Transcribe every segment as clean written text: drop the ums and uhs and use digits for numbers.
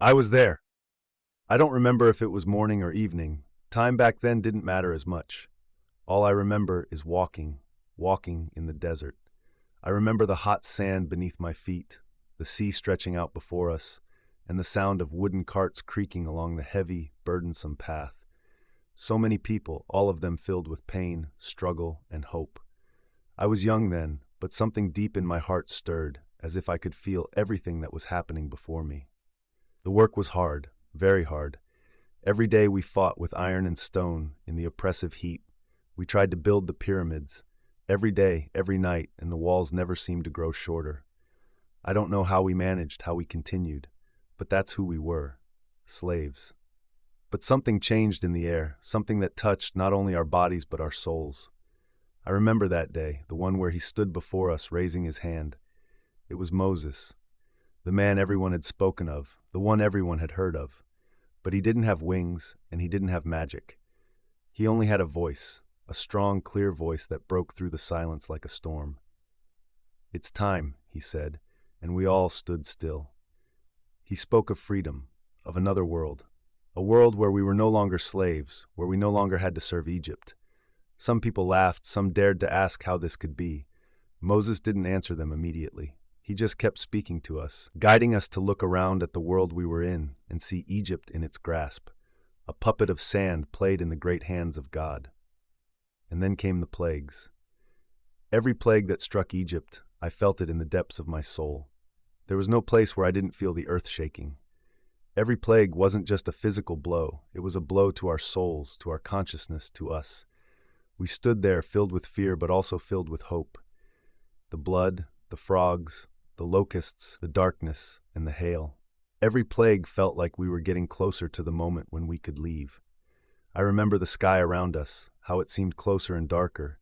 I was there. I don't remember if it was morning or evening. Time back then didn't matter as much. All I remember is walking in the desert. I remember the hot sand beneath my feet, the sea stretching out before us, and the sound of wooden carts creaking along the heavy, burdensome path. So many people, all of them filled with pain, struggle, and hope. I was young then, but something deep in my heart stirred, as if I could feel everything that was happening before me. The work was hard, very hard. Every day we fought with iron and stone in the oppressive heat. We tried to build the pyramids. Every day, every night, and the walls never seemed to grow shorter. I don't know how we managed, how we continued, but that's who we were, slaves. But something changed in the air, something that touched not only our bodies but our souls. I remember that day, the one where he stood before us raising his hand. It was Moses, the man everyone had spoken of, the one everyone had heard of. But he didn't have wings, and he didn't have magic. He only had a voice, a strong, clear voice that broke through the silence like a storm. "It's time," he said, and we all stood still. He spoke of freedom, of another world, a world where we were no longer slaves, where we no longer had to serve Egypt. Some people laughed, some dared to ask how this could be. Moses didn't answer them immediately. He just kept speaking to us, guiding us to look around at the world we were in and see Egypt in its grasp, a puppet of sand played in the great hands of God. And then came the plagues. Every plague that struck Egypt, I felt it in the depths of my soul. There was no place where I didn't feel the earth shaking. Every plague wasn't just a physical blow, it was a blow to our souls, to our consciousness, to us. We stood there filled with fear but also filled with hope. The blood, the frogs, the locusts, the darkness, and the hail. Every plague felt like we were getting closer to the moment when we could leave. I remember the sky around us, how it seemed closer and darker.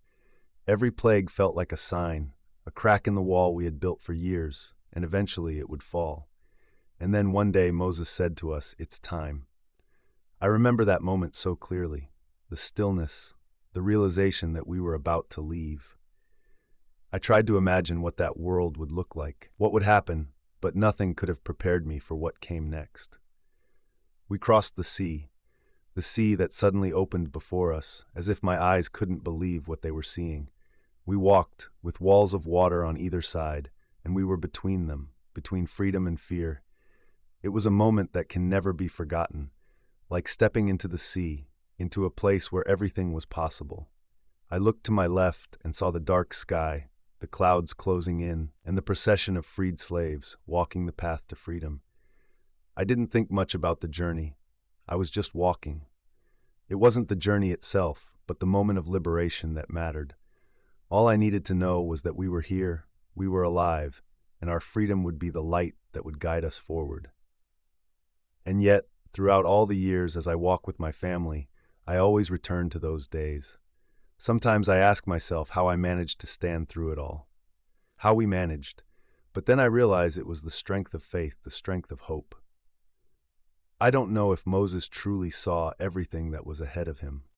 Every plague felt like a sign, a crack in the wall we had built for years, and eventually it would fall. And then one day Moses said to us, "It's time." I remember that moment so clearly, the stillness, the realization that we were about to leave. I tried to imagine what that world would look like, what would happen, but nothing could have prepared me for what came next. We crossed the sea that suddenly opened before us, as if my eyes couldn't believe what they were seeing. We walked, with walls of water on either side, and we were between them, between freedom and fear. It was a moment that can never be forgotten, like stepping into the sea, into a place where everything was possible. I looked to my left and saw the dark sky, the clouds closing in, and the procession of freed slaves walking the path to freedom. I didn't think much about the journey. I was just walking. It wasn't the journey itself, but the moment of liberation that mattered. All I needed to know was that we were here, we were alive, and our freedom would be the light that would guide us forward. And yet, throughout all the years as I walk with my family, I always return to those days. Sometimes I ask myself how I managed to stand through it all. How we managed. But then I realize it was the strength of faith, the strength of hope. I don't know if Moses truly saw everything that was ahead of him.